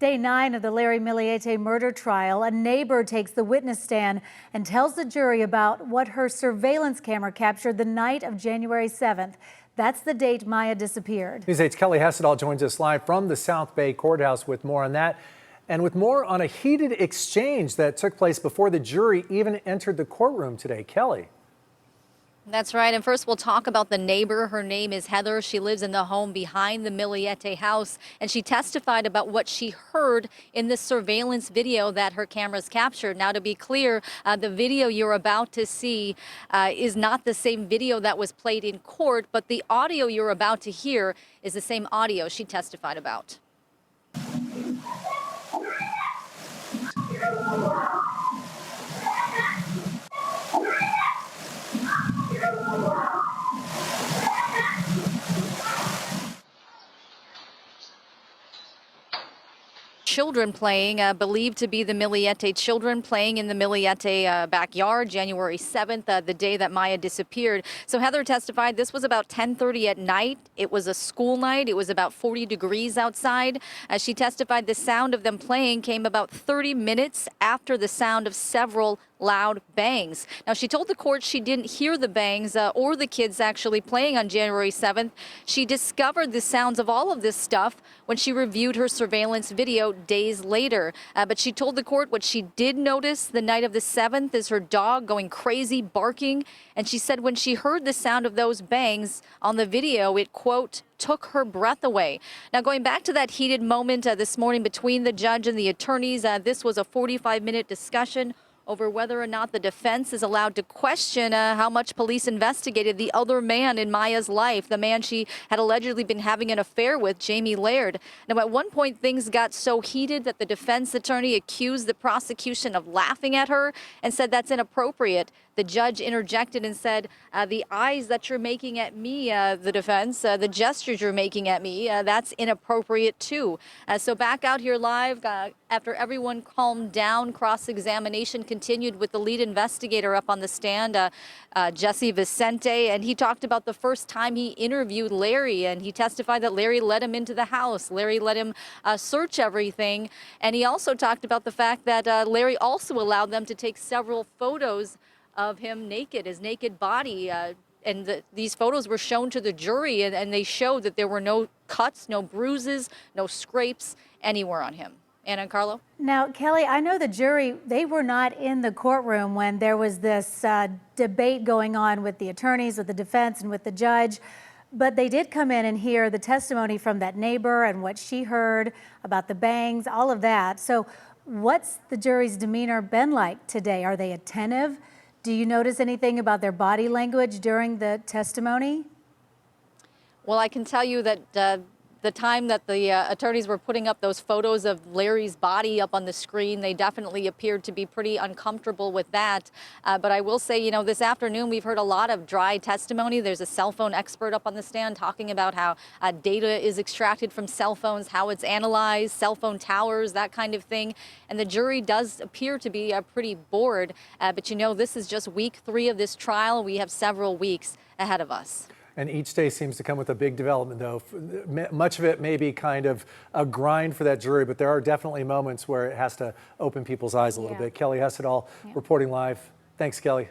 Day 9 of the Larry Millete murder trial. A neighbor takes the witness stand and tells the jury about what her surveillance camera captured the night of January 7th. That's the date Maya disappeared. News 8's Kelly Hessedall joins us live from the South Bay Courthouse with more on that and with more on a heated exchange that took place before the jury even entered the courtroom today. Kelly. That's right. And first, we'll talk about the neighbor. Her name is Heather. She lives in the home behind the Millete house, and she testified about what she heard in the surveillance video that her cameras captured. Now, to be clear, the video you're about to see is not the same video that was played in court, but the audio you're about to hear is the same audio she testified about. Children playing, believed to be the Millete children playing in the Millete backyard, January 7th, the day that Maya disappeared. So Heather testified this was about 10:30 at night. It was a school night. It was about 40 degrees outside. She testified the sound of them playing came about 30 minutes after the sound of several loud bangs. Now, she told the court she didn't hear the bangs or the kids actually playing on January 7th. She discovered the sounds of all of this stuff when she reviewed her surveillance video days later. But she told the court what she did notice the night of the 7th is her dog going crazy, barking. And she said when she heard the sound of those bangs on the video, it, quote, took her breath away. Now, going back to that heated moment this morning between the judge and the attorneys, this was a 45-minute discussion over whether or not the defense is allowed to question how much police investigated the other man in Maya's life, the man she had allegedly been having an affair with, Jamie Laird. Now, at one point, things got so heated that the defense attorney accused the prosecution of laughing at her and said that's inappropriate. The judge interjected and said, the eyes that you're making at me, the defense, the gestures you're making at me, that's inappropriate too. So back out here live, after everyone calmed down, cross-examination continued with the lead investigator up on the stand, Jesse Vicente, and he talked about the first time he interviewed Larry, and he testified that Larry let him into the house. Larry let him search everything, and he also talked about the fact that Larry also allowed them to take several photos of him naked, his naked body, and these photos were shown to the jury, and they showed that there were no cuts, no bruises, no scrapes anywhere on him. Anna and Carlo? Now, Kelly, I know the jury, they were not in the courtroom when there was this debate going on with the attorneys, with the defense, and with the judge, but they did come in and hear the testimony from that neighbor and what she heard about the bangs, all of that. So what's the jury's demeanor been like today? Are they attentive? Do you notice anything about their body language during the testimony? Well, I can tell you that the time that the attorneys were putting up those photos of Larry's body up on the screen, they definitely appeared to be pretty uncomfortable with that. But I will say, you know, this afternoon we've heard a lot of dry testimony. There's a cell phone expert up on the stand talking about how data is extracted from cell phones, how it's analyzed, cell phone towers, that kind of thing. And the jury does appear to be pretty bored. But you know, this is just week 3 of this trial. We have several weeks ahead of us. And each day seems to come with a big development, though. Much of it may be kind of a grind for that jury, but there are definitely moments where it has to open people's eyes a little bit. Kelly Hessedall reporting live. Thanks, Kelly.